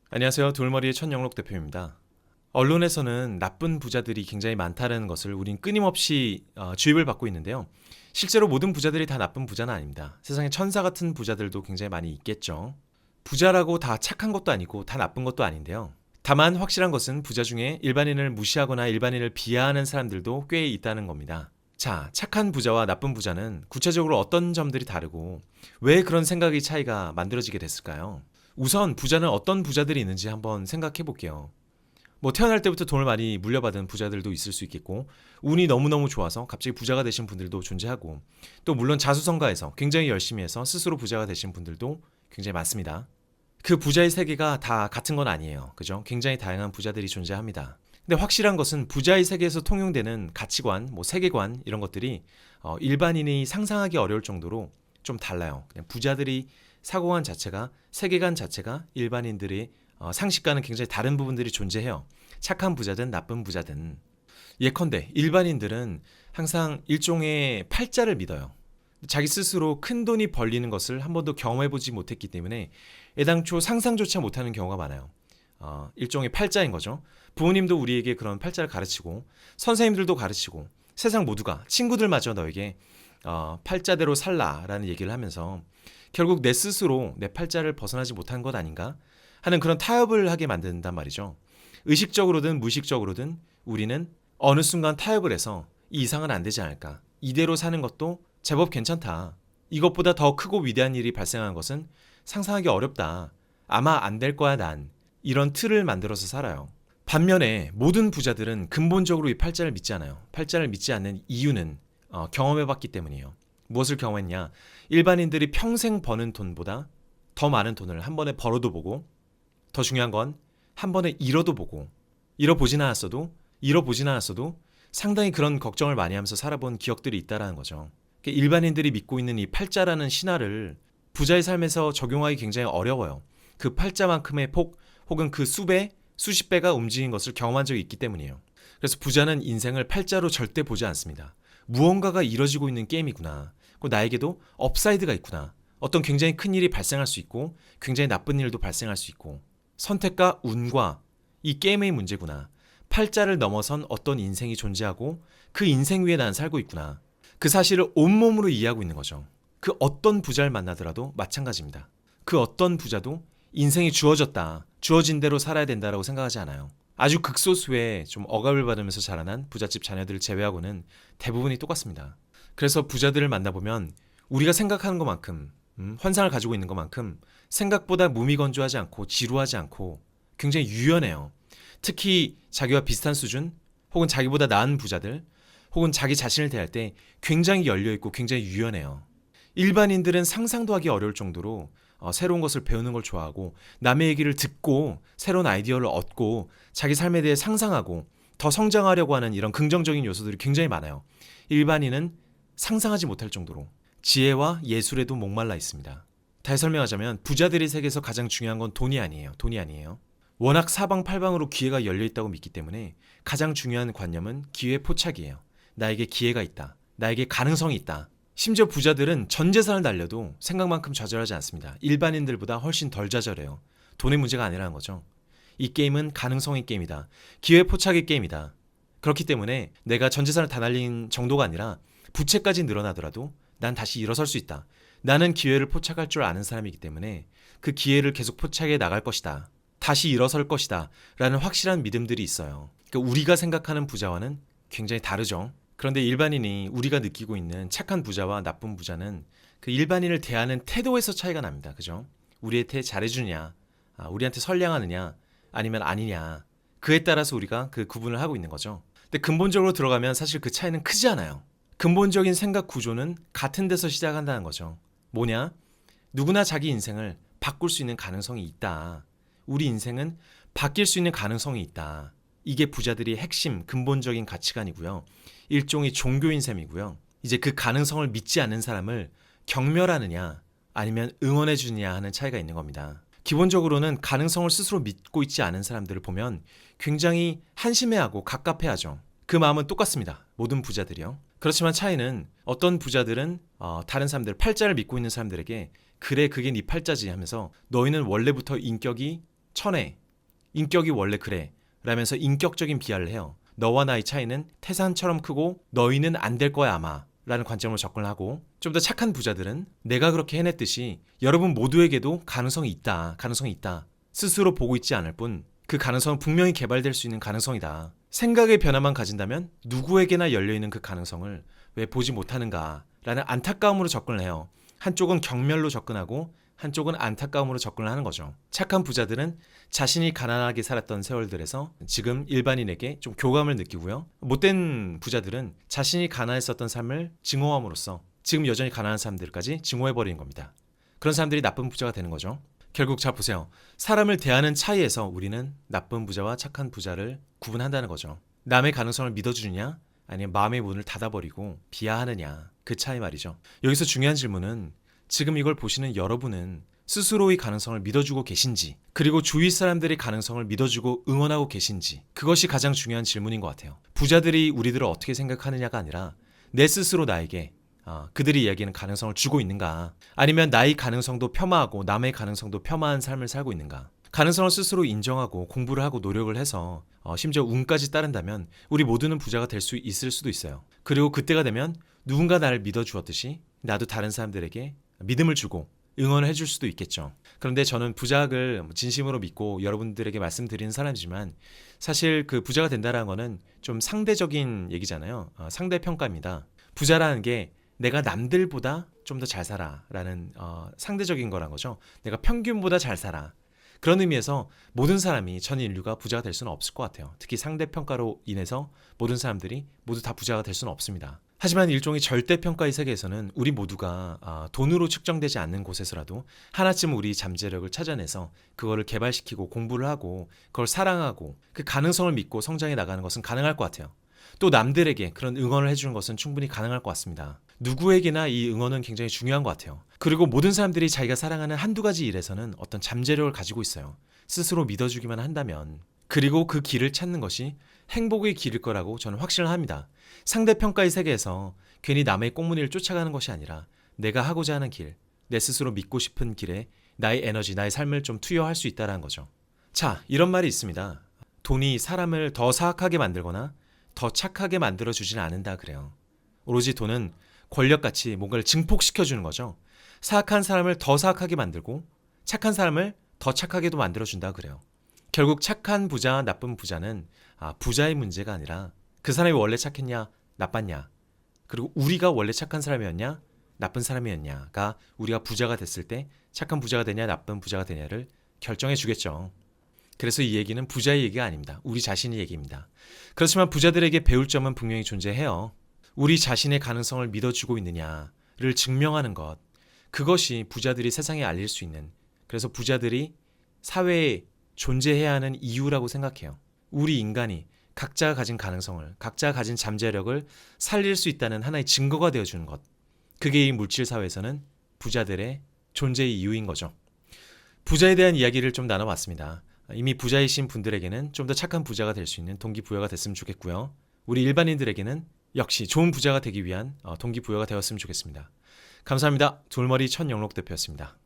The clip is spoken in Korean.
안녕하세요. 돌머리의 천영록 대표입니다. 언론에서는 나쁜 부자들이 굉장히 많다는 것을 우린 끊임없이 주입을 받고 있는데요. 실제로 모든 부자들이 다 나쁜 부자는 아닙니다. 세상에 천사 같은 부자들도 굉장히 많이 있겠죠. 부자라고 다 착한 것도 아니고 다 나쁜 것도 아닌데요. 다만 확실한 것은 부자 중에 일반인을 무시하거나 일반인을 비하하는 사람들도 꽤 있다는 겁니다. 자, 착한 부자와 나쁜 부자는 구체적으로 어떤 점들이 다르고 왜 그런 생각의 차이가 만들어지게 됐을까요? 우선 부자는 어떤 부자들이 있는지 한번 생각해 볼게요. 뭐 태어날 때부터 돈을 많이 물려받은 부자들도 있을 수 있겠고, 운이 너무너무 좋아서 갑자기 부자가 되신 분들도 존재하고, 또 물론 자수성가해서 굉장히 열심히 해서 스스로 부자가 되신 분들도 굉장히 많습니다. 그 부자의 세계가 다 같은 건 아니에요. 그죠? 굉장히 다양한 부자들이 존재합니다. 근데 확실한 것은 부자의 세계에서 통용되는 가치관, 뭐 세계관 이런 것들이 일반인이 상상하기 어려울 정도로 좀 달라요. 그냥 부자들이 사고관 자체가 세계관 자체가 일반인들의 상식과는 굉장히 다른 부분들이 존재해요. 착한 부자든 나쁜 부자든. 예컨대 일반인들은 항상 일종의 팔자를 믿어요. 자기 스스로 큰 돈이 벌리는 것을 한 번도 경험해보지 못했기 때문에 애당초 상상조차 못하는 경우가 많아요. 일종의 팔자인 거죠. 부모님도 우리에게 그런 팔자를 가르치고 선생님들도 가르치고 세상 모두가 친구들마저 너에게 팔자대로 살라라는 얘기를 하면서 결국 내 스스로 내 팔자를 벗어나지 못한 것 아닌가 하는 그런 타협을 하게 만든단 말이죠. 의식적으로든 무의식적으로든 우리는 어느 순간 타협을 해서 이 이상은 안 되지 않을까. 이대로 사는 것도 제법 괜찮다. 이것보다 더 크고 위대한 일이 발생하는 것은 상상하기 어렵다. 아마 안 될 거야 난. 이런 틀을 만들어서 살아요. 반면에 모든 부자들은 근본적으로 이 팔자를 믿지 않아요. 팔자를 믿지 않는 이유는 경험해봤기 때문이에요. 무엇을 경험했냐? 일반인들이 평생 버는 돈보다 더 많은 돈을 한 번에 벌어도 보고, 더 중요한 건 한 번에 잃어도 보고, 잃어보진 않았어도 상당히 그런 걱정을 많이 하면서 살아본 기억들이 있다라는 거죠. 그러니까 일반인들이 믿고 있는 이 팔자라는 신화를 부자의 삶에서 적용하기 굉장히 어려워요. 그 팔자만큼의 폭 혹은 그 수배, 수십 배가 움직인 것을 경험한 적이 있기 때문이에요. 그래서 부자는 인생을 팔자로 절대 보지 않습니다. 무언가가 이뤄지고 있는 게임이구나. 나에게도 업사이드가 있구나. 어떤 굉장히 큰 일이 발생할 수 있고 굉장히 나쁜 일도 발생할 수 있고 선택과 운과 이 게임의 문제구나. 팔자를 넘어선 어떤 인생이 존재하고 그 인생 위에 난 살고 있구나. 그 사실을 온몸으로 이해하고 있는 거죠. 그 어떤 부자를 만나더라도 마찬가지입니다. 그 어떤 부자도 인생이 주어졌다. 주어진 대로 살아야 된다라고 생각하지 않아요. 아주 극소수의 좀 억압을 받으면서 자라난 부잣집 자녀들을 제외하고는 대부분이 똑같습니다. 그래서 부자들을 만나보면 우리가 생각하는 것만큼 환상을 가지고 있는 것만큼 생각보다 무미건조하지 않고 지루하지 않고 굉장히 유연해요. 특히 자기와 비슷한 수준 혹은 자기보다 나은 부자들 혹은 자기 자신을 대할 때 굉장히 열려있고 굉장히 유연해요. 일반인들은 상상도 하기 어려울 정도로 새로운 것을 배우는 걸 좋아하고 남의 얘기를 듣고 새로운 아이디어를 얻고 자기 삶에 대해 상상하고 더 성장하려고 하는 이런 긍정적인 요소들이 굉장히 많아요. 일반인은 상상하지 못할 정도로 지혜와 예술에도 목말라 있습니다. 다시 설명하자면 부자들의 세계에서 가장 중요한 건 돈이 아니에요. 돈이 아니에요. 워낙 사방팔방으로 기회가 열려 있다고 믿기 때문에 가장 중요한 관념은 기회 포착이에요. 나에게 기회가 있다. 나에게 가능성이 있다. 심지어 부자들은 전 재산을 날려도 생각만큼 좌절하지 않습니다. 일반인들보다 훨씬 덜 좌절해요. 돈의 문제가 아니라는 거죠. 이 게임은 가능성의 게임이다. 기회 포착의 게임이다. 그렇기 때문에 내가 전 재산을 다 날린 정도가 아니라 부채까지 늘어나더라도 난 다시 일어설 수 있다. 나는 기회를 포착할 줄 아는 사람이기 때문에 그 기회를 계속 포착해 나갈 것이다. 다시 일어설 것이다. 라는 확실한 믿음들이 있어요. 그러니까 우리가 생각하는 부자와는 굉장히 다르죠. 그런데 일반인이 우리가 느끼고 있는 착한 부자와 나쁜 부자는 그 일반인을 대하는 태도에서 차이가 납니다. 그죠? 우리한테 잘해주냐, 우리한테 선량하느냐, 아니면 아니냐. 그에 따라서 우리가 그 구분을 하고 있는 거죠. 근데 근본적으로 들어가면 사실 그 차이는 크지 않아요. 근본적인 생각 구조는 같은 데서 시작한다는 거죠. 뭐냐? 누구나 자기 인생을 바꿀 수 있는 가능성이 있다. 우리 인생은 바뀔 수 있는 가능성이 있다. 이게 부자들이 핵심 근본적인 가치관이고요. 일종의 종교인 셈이고요. 이제 그 가능성을 믿지 않는 사람을 경멸하느냐 아니면 응원해 주느냐 하는 차이가 있는 겁니다. 기본적으로는 가능성을 스스로 믿고 있지 않은 사람들을 보면 굉장히 한심해하고 갑갑해하죠. 그 마음은 똑같습니다. 모든 부자들이요. 그렇지만 차이는 어떤 부자들은 다른 사람들, 팔자를 믿고 있는 사람들에게 그래 그게 네 팔자지 하면서 너희는 원래부터 인격이 천해. 인격이 원래 그래. 라면서 인격적인 비하를 해요. 너와 나의 차이는 태산처럼 크고 너희는 안 될 거야 아마. 라는 관점으로 접근을 하고, 좀 더 착한 부자들은 내가 그렇게 해냈듯이 여러분 모두에게도 가능성이 있다. 스스로 보고 있지 않을 뿐 그 가능성은 분명히 개발될 수 있는 가능성이다. 생각의 변화만 가진다면 누구에게나 열려있는 그 가능성을 왜 보지 못하는가 라는 안타까움으로 접근을 해요. 한쪽은 경멸로 접근하고 한쪽은 안타까움으로 접근을 하는 거죠. 착한 부자들은 자신이 가난하게 살았던 세월들에서 지금 일반인에게 좀 교감을 느끼고요. 못된 부자들은 자신이 가난했었던 삶을 증오함으로써 지금 여전히 가난한 사람들까지 증오해버리는 겁니다. 그런 사람들이 나쁜 부자가 되는 거죠. 결국 잘 보세요. 사람을 대하는 차이에서 우리는 나쁜 부자와 착한 부자를 구분한다는 거죠. 남의 가능성을 믿어주느냐 아니면 마음의 문을 닫아버리고 비하하느냐, 그 차이 말이죠. 여기서 중요한 질문은 지금 이걸 보시는 여러분은 스스로의 가능성을 믿어주고 계신지, 그리고 주위 사람들의 가능성을 믿어주고 응원하고 계신지, 그것이 가장 중요한 질문인 것 같아요. 부자들이 우리들을 어떻게 생각하느냐가 아니라 내 스스로 나에게 그들이 이야기하는 가능성을 주고 있는가, 아니면 나의 가능성도 폄하하고 남의 가능성도 폄하한 삶을 살고 있는가. 가능성을 스스로 인정하고 공부를 하고 노력을 해서 심지어 운까지 따른다면 우리 모두는 부자가 될 수 있을 수도 있어요. 그리고 그때가 되면 누군가 나를 믿어주었듯이 나도 다른 사람들에게 믿음을 주고 응원을 해줄 수도 있겠죠. 그런데 저는 부자학을 진심으로 믿고 여러분들에게 말씀드리는 사람이지만, 사실 그 부자가 된다는 거는 좀 상대적인 얘기잖아요. 상대평가입니다. 부자라는 게 내가 남들보다 좀 더 잘 살아라는 상대적인 거란 거죠. 내가 평균보다 잘 살아. 그런 의미에서 모든 사람이, 전 인류가 부자가 될 수는 없을 것 같아요. 특히 상대평가로 인해서 모든 사람들이 모두 다 부자가 될 수는 없습니다. 하지만 일종의 절대평가의 세계에서는 우리 모두가 돈으로 측정되지 않는 곳에서라도 하나쯤 우리 잠재력을 찾아내서 그거를 개발시키고 공부를 하고 그걸 사랑하고 그 가능성을 믿고 성장해 나가는 것은 가능할 것 같아요. 또 남들에게 그런 응원을 해주는 것은 충분히 가능할 것 같습니다. 누구에게나 이 응원은 굉장히 중요한 것 같아요. 그리고 모든 사람들이 자기가 사랑하는 한두 가지 일에서는 어떤 잠재력을 가지고 있어요. 스스로 믿어주기만 한다면. 그리고 그 길을 찾는 것이 행복의 길일 거라고 저는 확신을 합니다. 상대평가의 세계에서 괜히 남의 꽁무니를 쫓아가는 것이 아니라 내가 하고자 하는 길, 내 스스로 믿고 싶은 길에 나의 에너지, 나의 삶을 좀 투여할 수 있다는 거죠. 자, 이런 말이 있습니다. 돈이 사람을 더 사악하게 만들거나 더 착하게 만들어주지는 않는다 그래요. 오로지 돈은 권력같이 뭔가를 증폭시켜주는 거죠. 사악한 사람을 더 사악하게 만들고 착한 사람을 더 착하게도 만들어준다 그래요. 결국 착한 부자, 나쁜 부자는 부자의 문제가 아니라 그 사람이 원래 착했냐, 나빴냐, 그리고 우리가 원래 착한 사람이었냐, 나쁜 사람이었냐가 우리가 부자가 됐을 때 착한 부자가 되냐, 나쁜 부자가 되냐를 결정해 주겠죠. 그래서 이 얘기는 부자의 얘기가 아닙니다. 우리 자신의 얘기입니다. 그렇지만 부자들에게 배울 점은 분명히 존재해요. 우리 자신의 가능성을 믿어주고 있느냐를 증명하는 것, 그것이 부자들이 세상에 알릴 수 있는, 그래서 부자들이 사회에 존재해야 하는 이유라고 생각해요. 우리 인간이 각자가 가진 가능성을, 각자가 가진 잠재력을 살릴 수 있다는 하나의 증거가 되어주는 것, 그게 이 물질 사회에서는 부자들의 존재의 이유인 거죠. 부자에 대한 이야기를 좀 나눠봤습니다. 이미 부자이신 분들에게는 좀 더 착한 부자가 될 수 있는 동기부여가 됐으면 좋겠고요. 우리 일반인들에게는 역시 좋은 부자가 되기 위한 동기부여가 되었으면 좋겠습니다. 감사합니다. 돌머리 천영록 대표였습니다.